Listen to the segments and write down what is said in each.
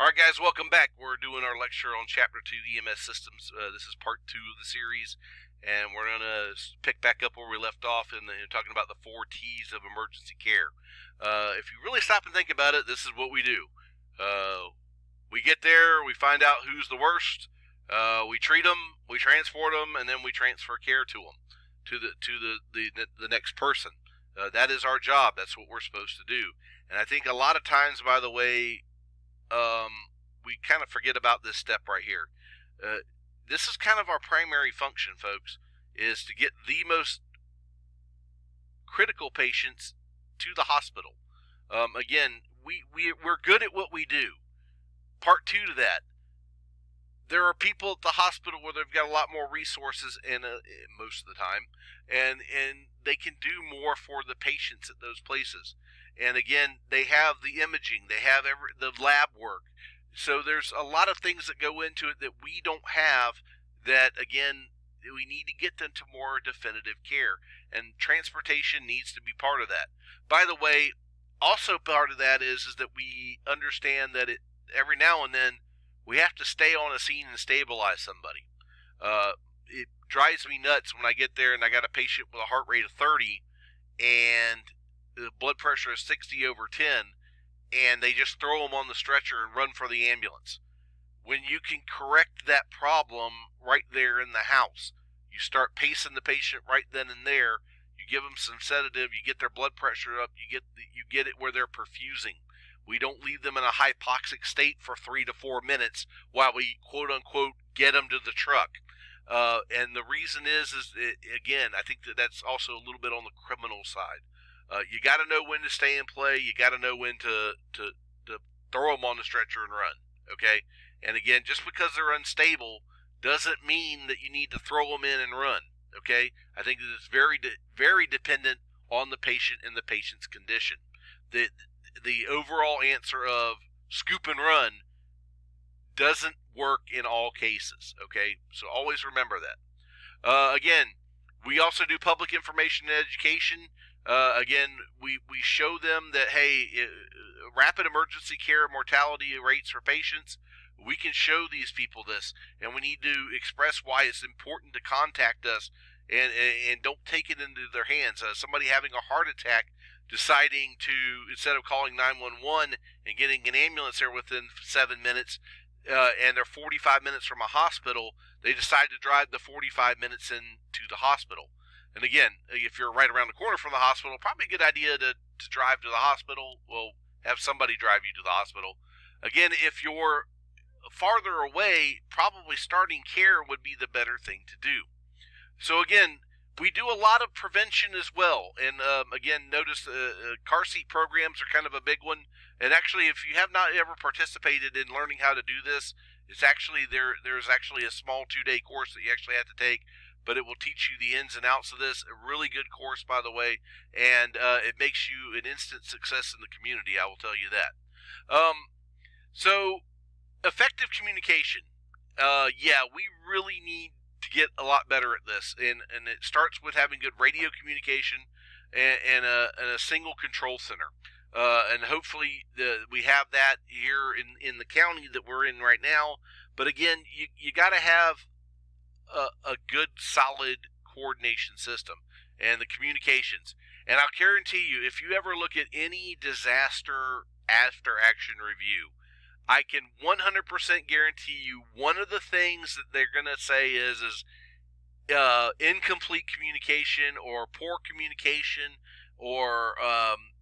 Alright guys, welcome back. We're doing our lecture on Chapter 2 EMS Systems. This is part 2 of the series, and we're going to pick back up where we left off in talking about the 4 T's of emergency care. If you really stop and think about it, this is what we do. We get there, we find out who's the worst, we treat them, we transport them, and then we transfer care to them, to the next person. That is our job. That's what we're supposed to do. And I think a lot of times, by the way, we kind of forget about this step right here. This is kind of our primary function, folks, is to get the most critical patients to the hospital. Again, we're good at what we do. Part 2 to that, there are people at the hospital where they've got a lot more resources most of the time, and they can do more for the patients at those places. And again, they have the imaging, they have the lab work. So there's a lot of things that go into it that we don't have that, again, we need to get them to more definitive care. And transportation needs to be part of that. By the way, also part of that is that we understand that every now and then we have to stay on a scene and stabilize somebody. It drives me nuts when I get there and I got a patient with a heart rate of 30 and the blood pressure is 60/10, and they just throw them on the stretcher and run for the ambulance. When you can correct that problem right there in the house, you start pacing the patient right then and there, you give them some sedative, you get their blood pressure up, you get it where they're perfusing. We don't leave them in a hypoxic state for 3 to 4 minutes while we quote-unquote get them to the truck. And the reason is again, I think that's also a little bit on the criminal side. You got to know when to stay and play. You got to know when to throw them on the stretcher and run. Okay, and again, just because they're unstable doesn't mean that you need to throw them in and run. Okay, I think that it's very dependent on the patient and the patient's condition. The overall answer of scoop and run doesn't work in all cases. Okay, so always remember that. Again, we also do public information and education. Again, we show them that, hey, rapid emergency care mortality rates for patients, we can show these people this, and we need to express why it's important to contact us and don't take it into their hands. Somebody having a heart attack deciding to, instead of calling 911 and getting an ambulance there within 7 minutes, and they're 45 minutes from a hospital, they decide to drive the 45 minutes into the hospital. And again, if you're right around the corner from the hospital, probably a good idea to drive to the hospital. Well, have somebody drive you to the hospital. Again, if you're farther away, probably starting care would be the better thing to do. So again, we do a lot of prevention as well. And again, notice car seat programs are kind of a big one. And actually, if you have not ever participated in learning how to do this, it's actually there's actually a small 2-day course that you actually have to take, but it will teach you the ins and outs of this. A really good course, by the way, and it makes you an instant success in the community, I will tell you that. So, effective communication. Yeah, we really need to get a lot better at this, and it starts with having good radio communication and a single control center. And hopefully we have that here in the county that we're in right now. But again, you got to have a good, solid coordination system and the communications. And I'll guarantee you, if you ever look at any disaster after-action review, I can 100% guarantee you one of the things that they're going to say is incomplete communication or poor communication or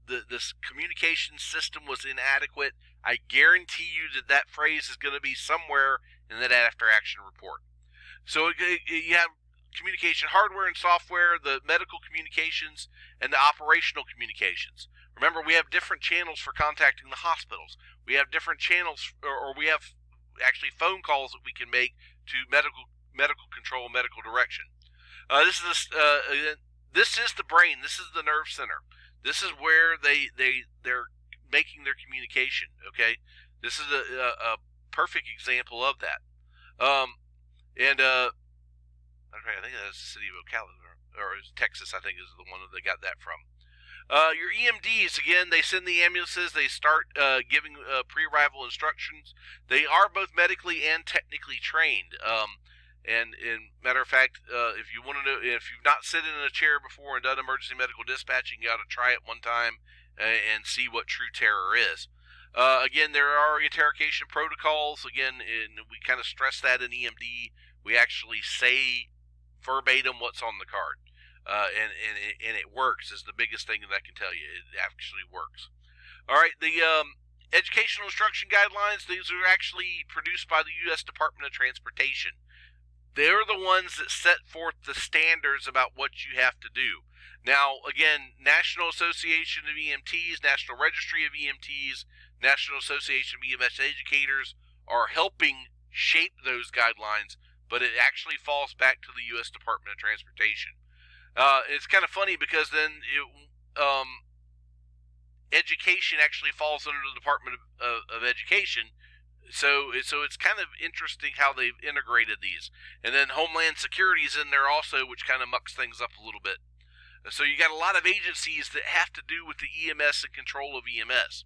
this communication system was inadequate. I guarantee you that phrase is going to be somewhere in that after-action report. So you have communication hardware and software, the medical communications, and the operational communications. Remember, we have different channels for contacting the hospitals. We have different channels, or we have actually phone calls that we can make to medical control and medical direction. This is the brain. This is the nerve center. This is where they're making their communication. Okay, this is a perfect example of that. I think that's the city of Ocala, or Texas, I think is the one that they got that from. Your EMDs, again, they send the ambulances. They start giving pre-arrival instructions. They are both medically and technically trained. And matter of fact, if you want to know, if you've not sat in a chair before and done emergency medical dispatching, you got to try it one time and see what true terror is. Again, there are interrogation protocols. Again, and we kind of stress that in EMD. We actually say verbatim what's on the card. And it works is the biggest thing that I can tell you. It actually works. All right, the educational instruction guidelines, these are actually produced by the U.S. Department of Transportation. They're the ones that set forth the standards about what you have to do. Now, again, National Association of EMTs, National Registry of EMTs, National Association of EMS Educators are helping shape those guidelines, but it actually falls back to the U.S. Department of Transportation. It's kind of funny because then education actually falls under the Department of Education. So it's kind of interesting how they've integrated these. And then Homeland Security is in there also, which kind of mucks things up a little bit. So you got a lot of agencies that have to do with the EMS and control of EMS.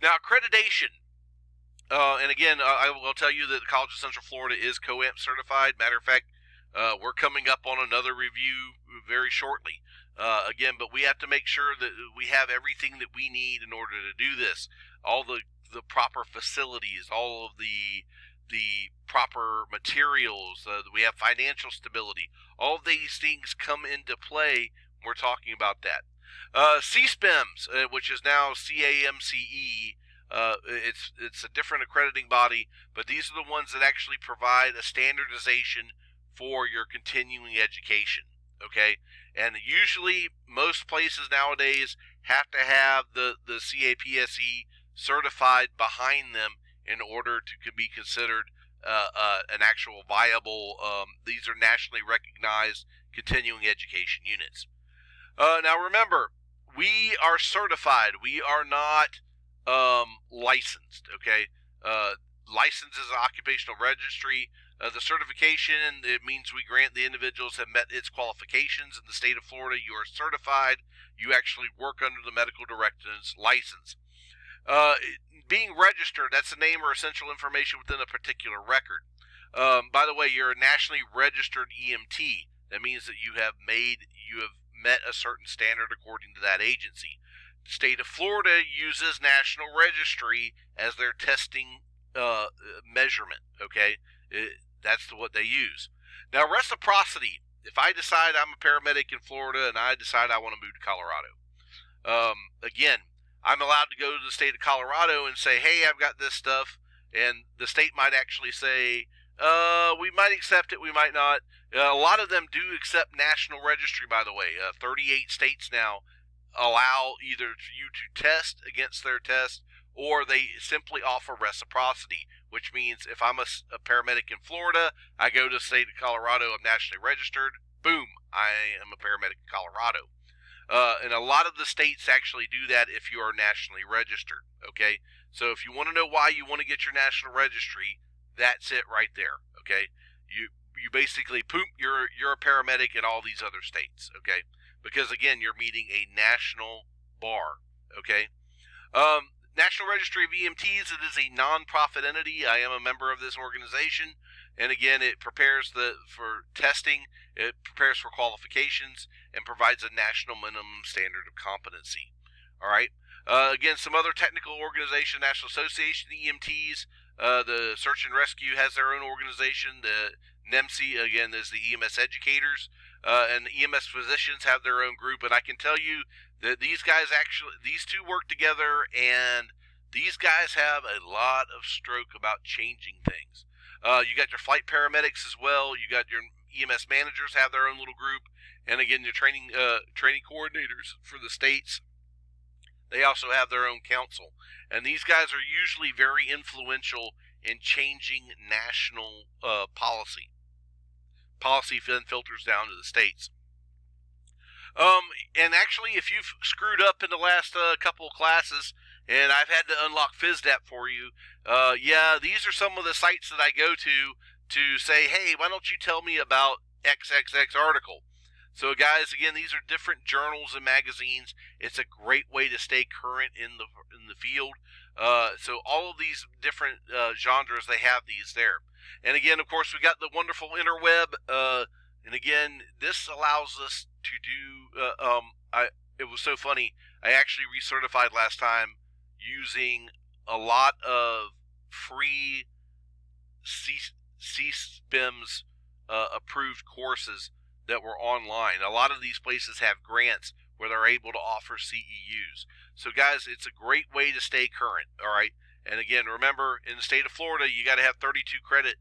Now, accreditation. And again, I will tell you that the College of Central Florida is COAMP certified. Matter of fact, we're coming up on another review very shortly. Again, but we have to make sure that we have everything that we need in order to do this. All the proper facilities, all of the proper materials, we have financial stability. All of these things come into play when we're talking about that. CSPEMS, which is now CAMCE, it's a different accrediting body, but these are the ones that actually provide a standardization for your continuing education, okay? And usually, most places nowadays have to have the CAPSE certified behind them in order to be considered an actual viable, these are nationally recognized continuing education units. Now remember, we are certified. We are not licensed, okay? License is an occupational registry. The certification, it means we grant the individuals have met its qualifications. In the state of Florida, you are certified. You actually work under the medical director's license. Being registered, that's the name or essential information within a particular record. By the way, you're a nationally registered EMT. That means that you have met a certain standard according to that agency. The state of Florida uses National Registry as their testing measurement, okay? That's what they use. Now, reciprocity. If I decide I'm a paramedic in Florida and I decide I want to move to Colorado, again, I'm allowed to go to the state of Colorado and say, hey, I've got this stuff, and the state might actually say, we might accept it, we might not. A lot of them do accept National Registry, by the way. 38 states now allow either you to test against their test, or they simply offer reciprocity, which means if I'm a paramedic in Florida, I go to the state of Colorado, I'm nationally registered, boom, I am a paramedic in Colorado. And a lot of the states actually do that if you are nationally registered, okay? So if you want to know why you want to get your national registry, that's it right there, okay? You basically, you're a paramedic in all these other states, okay? Because, again, you're meeting a national bar, okay? National Registry of EMTs, it is a non-profit entity. I am a member of this organization. And again, it prepares for testing, it prepares for qualifications, and provides a national minimum standard of competency. All right. Again, some other technical organization, National Association of EMTs, the Search and Rescue has their own organization. The NEMSI, again, is the EMS Educators, and the EMS Physicians have their own group. And I can tell you that these two work together, and these guys have a lot of stroke about changing things. You got your flight paramedics as well. You got your EMS managers have their own little group, and again, your training coordinators for the states, they also have their own council. And these guys are usually very influential in changing national policy. Policy then filters down to the states. And actually, if you've screwed up in the last couple of classes, and I've had to unlock FISDAP for you, yeah, these are some of the sites that I go to say, hey, why don't you tell me about XXX article? So guys, again, these are different journals and magazines. It's a great way to stay current in the field. So all of these different genres, they have these there. And again, of course, we got the wonderful interweb. And again, this allows us to do. It was so funny. I actually recertified last time using a lot of free CSPIMS approved courses that were online. A lot of these places have grants where they're able to offer CEUs. So guys, it's a great way to stay current, all right? And again, remember, in the state of Florida, you got to have 32 credits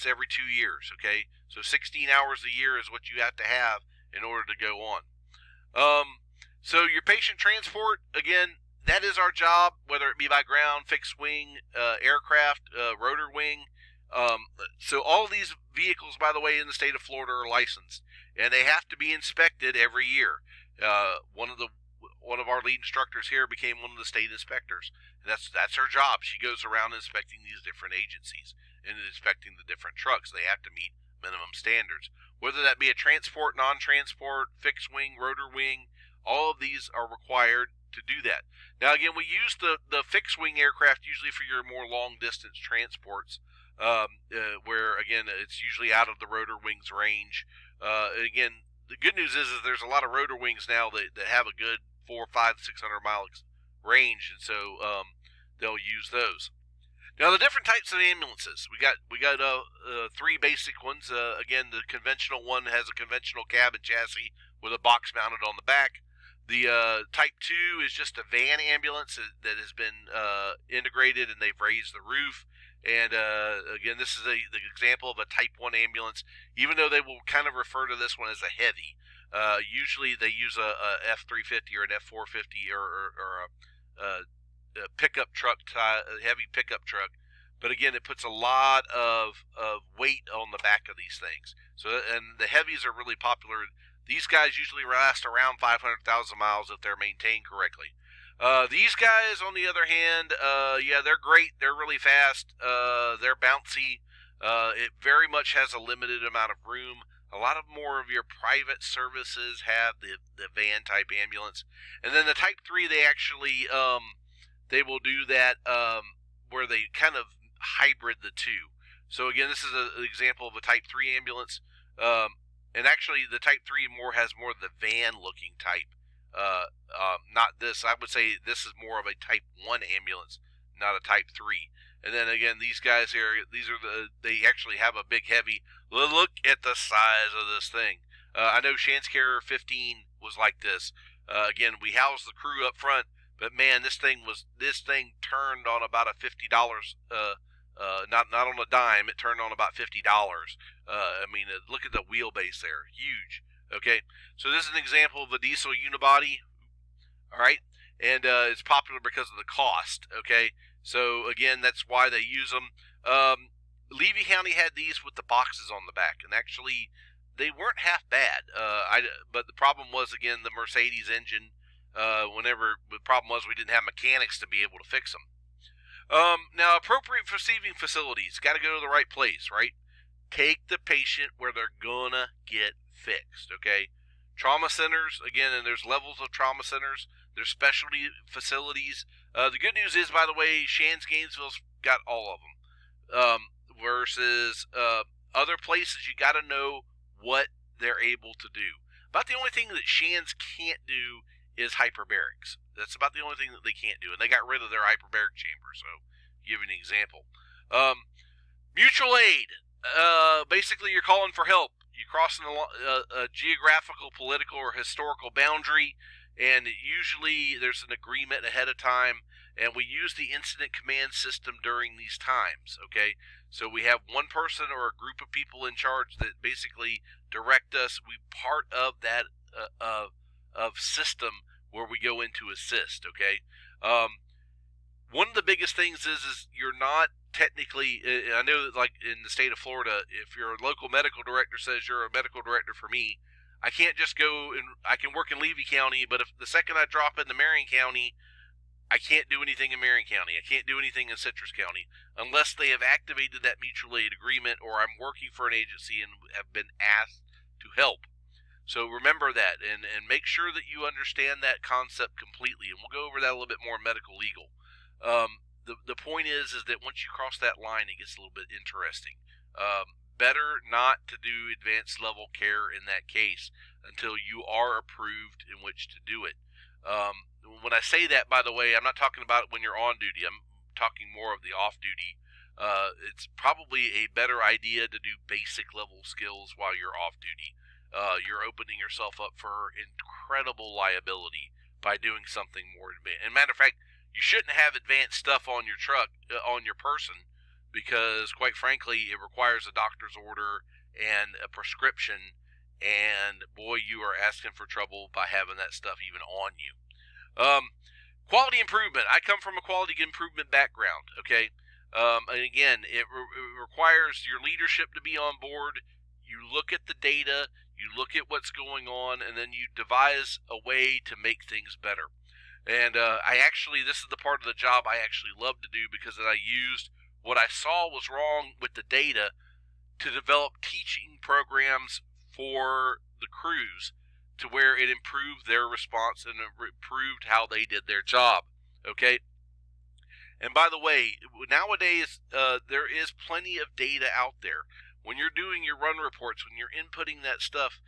every 2 years, okay? So 16 hours a year is what you have to have in order to go on. So your patient transport, again, that is our job, whether it be by ground, fixed wing, aircraft, rotor wing. So all of these vehicles, by the way, in the state of Florida are licensed, and they have to be inspected every year. One of our lead instructors here became one of the state inspectors, and that's her job. She goes around inspecting these different agencies and inspecting the different trucks. They have to meet minimum standards, whether that be a transport, non-transport, fixed wing, rotor wing. All of these are required to do that. Now, again, we use the fixed wing aircraft usually for your more long distance transports, where again it's usually out of the rotor wings range. Again, the good news is there's a lot of rotor wings now that have a good 400, 500, 600 mile range, and so they'll use those. Now, the different types of ambulances, we got three basic ones. Again, the conventional one has a conventional cab and chassis with a box mounted on the back. The Type 2 is just a van ambulance that has been integrated, and they've raised the roof. And again, this is the example of a Type 1 ambulance, even though they will kind of refer to this one as a heavy. Usually they use a F-350 or an F-450 or a pickup truck, a heavy pickup truck. But again, it puts a lot of weight on the back of these things. So, and the heavies are really popular. These guys usually last around 500,000 miles if they're maintained correctly. These guys, on the other hand, yeah, they're great. They're really fast. They're bouncy. It very much has a limited amount of room. A lot of more of your private services have the van type ambulance. And then the Type 3, they actually, they will do that where they kind of hybrid the two. So again, this is an example of a Type 3 ambulance. And actually, the Type 3 has more of the van-looking type. Not this. I would say this is more of a Type 1 ambulance, not a Type 3. And then again, these guys here, they actually have a big heavy. Look at the size of this thing. I know Shandscare 15 was like this. Again, we housed the crew up front, but man, this thing turned on about a $50. Not on a dime. It turned on about $50. I mean, look at the wheelbase there, huge. Okay, so this is an example of a diesel unibody. All right, and it's popular because of the cost. Okay, so again, that's why they use them. Levy County had these with the boxes on the back, and actually, they weren't half bad. But the problem was, again, the Mercedes engine. The problem was we didn't have mechanics to be able to fix them. Now, appropriate receiving facilities, got to go to the right place, right? Take the patient where they're gonna get fixed, okay? Trauma centers, again, and there's levels of trauma centers. There's specialty facilities. The good news is, by the way, Shands Gainesville's got all of them. Versus other places, you got to know what they're able to do. About the only thing that Shands can't do is hyperbarics. That's about the only thing that they can't do, and they got rid of their hyperbaric chamber. So, give you an example. Mutual aid. Basically, you're calling for help. You're crossing a geographical, political, or historical boundary, and usually there's an agreement ahead of time, and we use the incident command system during these times, okay? So we have one person or a group of people in charge that basically direct us. We're part of that of system where we go in to assist, okay? One of the biggest things is you're not technically, I know that like in the state of Florida, if your local medical director says you're a medical director for me, I can't just go and I can work in Levy County, but if the second I drop into Marion County, I can't do anything in Marion County. I can't do anything in Citrus County unless they have activated that mutual aid agreement or I'm working for an agency and have been asked to help. So remember that, and make sure that you understand that concept completely. And we'll go over that a little bit more medical legal. The point is that once you cross that line, it gets a little bit interesting. Better not to do advanced level care in that case until you are approved in which to do it. When I say that, by the way, I'm not talking about when you're on duty. I'm talking more of the off duty. It's probably a better idea to do basic level skills while you're off duty. You're opening yourself up for incredible liability by doing something more advanced. And matter of fact, you shouldn't have advanced stuff on your truck, on your person, because quite frankly, it requires a doctor's order and a prescription, and boy, you are asking for trouble by having that stuff even on you. Quality improvement. I come from a quality improvement background, okay? And again, it requires your leadership to be on board. You look at the data, you look at what's going on, and then you devise a way to make things better. And this is the part of the job I actually love to do, because I used what I saw was wrong with the data to develop teaching programs for the crews to where it improved their response and improved how they did their job, okay? And by the way, nowadays, there is plenty of data out there. When you're doing your run reports, when you're inputting that stuff,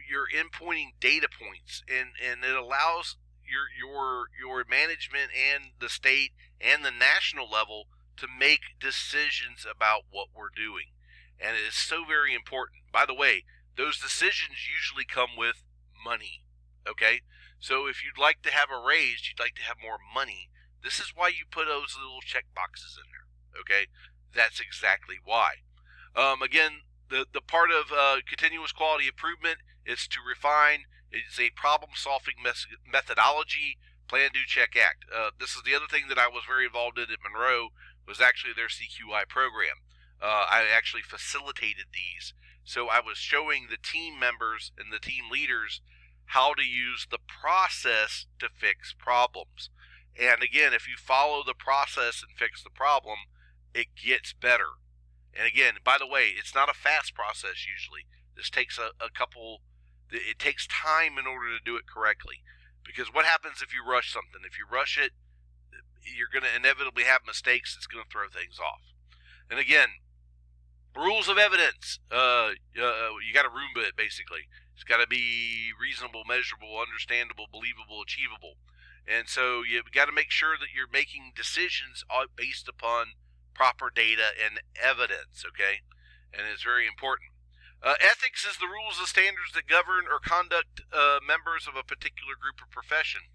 you're inputting data points, and it allows your management and the state and the national level to make decisions about what we're doing. And it is so very important. By the way, those decisions usually come with money, okay? So if you'd like to have a raise, you'd like to have more money, this is why you put those little check boxes in there, okay? That's exactly why. Again, the part of continuous quality improvement is to refine. It's a problem-solving methodology, plan, do, check, act. This is the other thing that I was very involved in at Monroe, was actually their CQI program. I actually facilitated these. So I was showing the team members and the team leaders how to use the process to fix problems. And again, if you follow the process and fix the problem, it gets better. And again, by the way, it's not a fast process usually. This takes it takes time in order to do it correctly. Because what happens if you rush something? If you rush it, you're going to inevitably have mistakes. It's going to throw things off. And again, rules of evidence. You got to Roomba it, basically. It's got to be reasonable, measurable, understandable, believable, achievable. And so you've got to make sure that you're making decisions based upon proper data and evidence, okay? And it's very important. Ethics is the rules and standards that govern or conduct members of a particular group or profession.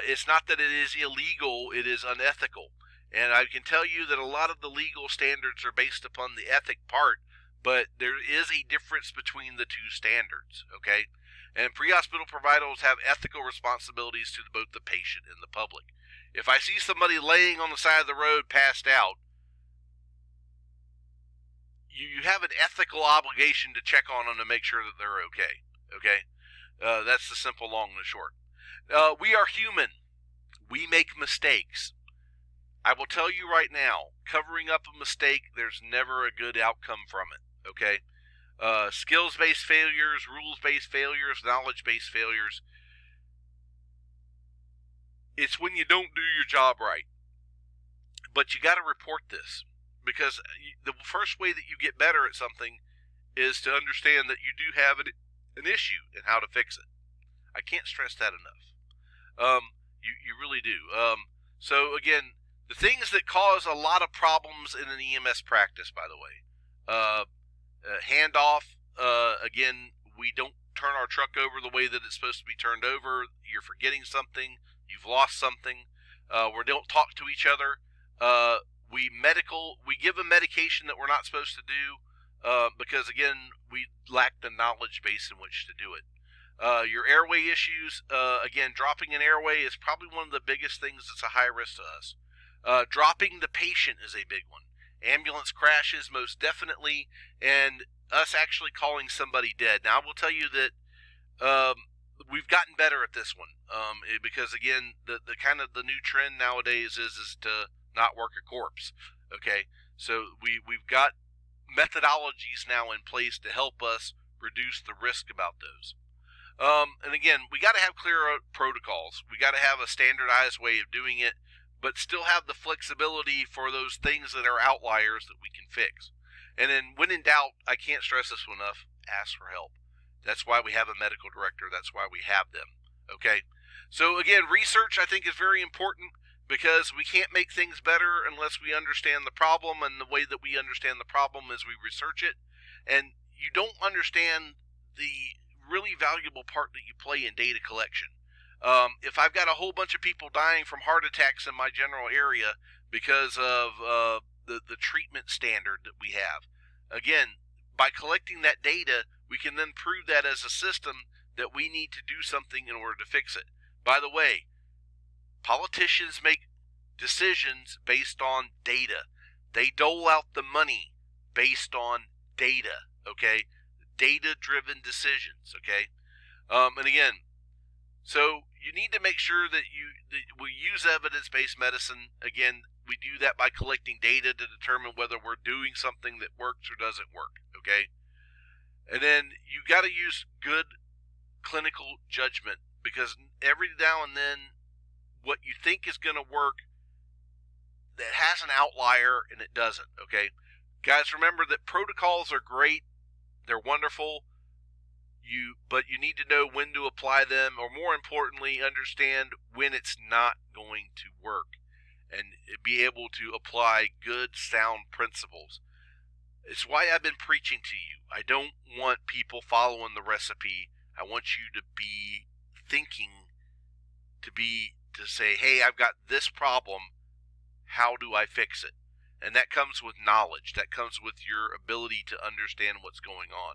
It's not that it is illegal, it is unethical. And I can tell you that a lot of the legal standards are based upon the ethic part, but there is a difference between the two standards, okay? And pre-hospital providers have ethical responsibilities to both the patient and the public. If I see somebody laying on the side of the road passed out, you have an ethical obligation to check on them to make sure that they're okay, okay? That's the simple, long, and the short. We are human. We make mistakes. I will tell you right now, covering up a mistake, there's never a good outcome from it, okay? Skills-based failures, rules-based failures, knowledge-based failures. It's when you don't do your job right. But you got to report this, because the first way that you get better at something is to understand that you do have an issue and how to fix it. I can't stress that enough. You really do. So again, the things that cause a lot of problems in an EMS practice, by the way, handoff. Again, we don't turn our truck over the way that it's supposed to be turned over. You're forgetting something. You've lost something. We don't talk to each other. We give a medication that we're not supposed to do because, again, we lack the knowledge base in which to do it. Your airway issues, again, dropping an airway is probably one of the biggest things that's a high risk to us. Dropping the patient is a big one. Ambulance crashes, most definitely, and us actually calling somebody dead. Now, I will tell you that we've gotten better at this one because, again, the kind of the new trend nowadays is to not work a corpse. Okay, so we've got methodologies now in place to help us reduce the risk about those. And again, we got to have clear protocols. We got to have a standardized way of doing it, but still have the flexibility for those things that are outliers that we can fix. And then when in doubt, I can't stress this enough, ask for help. That's why we have a medical director. That's why we have them. Okay? So again, research I think is very important, because we can't make things better unless we understand the problem, and the way that we understand the problem is we research it. And you don't understand the really valuable part that you play in data collection. If I've got a whole bunch of people dying from heart attacks in my general area because of the treatment standard that we have, again, by collecting that data, we can then prove that as a system that we need to do something in order to fix it. By the way, politicians make decisions based on data. They dole out the money based on data, okay? Data-driven decisions, okay? And again, so you need to make sure that we use evidence-based medicine. Again, we do that by collecting data to determine whether we're doing something that works or doesn't work, okay? And then you got to use good clinical judgment, because every now and then what you think is going to work that has an outlier and it doesn't, okay? Guys, remember that protocols are great. They're wonderful. But you need to know when to apply them, or more importantly, understand when it's not going to work, and be able to apply good, sound principles. It's why I've been preaching to you. I don't want people following the recipe. I want you to be thinking, to say, hey, I've got this problem. How do I fix it? And that comes with knowledge. That comes with your ability to understand what's going on.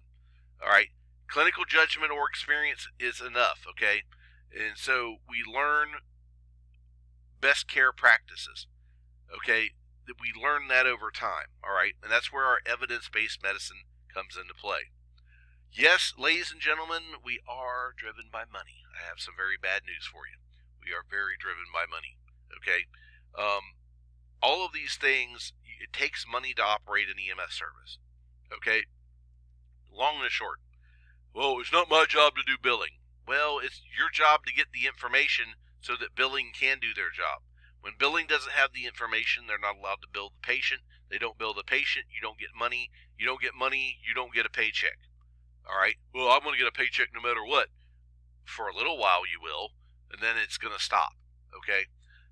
All right? Clinical judgment or experience is enough, okay? And so we learn best care practices, okay? That we learn that over time, all right? And that's where our evidence-based medicine comes into play. Yes, ladies and gentlemen, we are driven by money. I have some very bad news for you. We are very driven by money, okay? All of these things, it takes money to operate an EMS service, okay? Long and short. Well, it's not my job to do billing. Well, it's your job to get the information so that billing can do their job. When billing doesn't have the information, they're not allowed to bill the patient. They don't bill the patient, you don't get money. You don't get money, you don't get a paycheck. All right? Well, I'm going to get a paycheck no matter what. For a little while you will, and then it's going to stop, okay?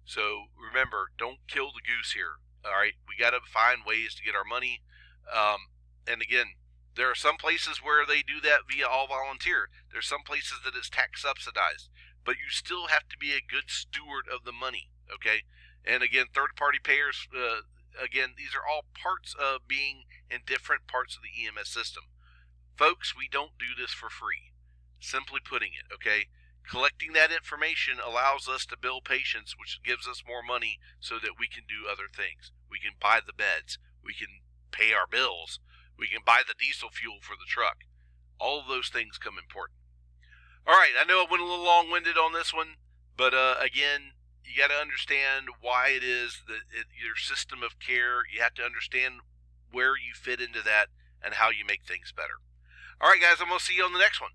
So remember, don't kill the goose here, all right? We got to find ways to get our money. And again, there are some places where they do that via all volunteer. There's some places that it's tax subsidized. But you still have to be a good steward of the money, okay? And again, third-party payers, again, these are all parts of being in different parts of the EMS system. Folks, we don't do this for free. Simply putting it, okay? Collecting that information allows us to bill patients, which gives us more money so that we can do other things. We can buy the beds. We can pay our bills. We can buy the diesel fuel for the truck. All of those things come important. All right, I know I went a little long-winded on this one, but again, you got to understand why it is that your system of care, you have to understand where you fit into that and how you make things better. All right, guys, I'm going to see you on the next one.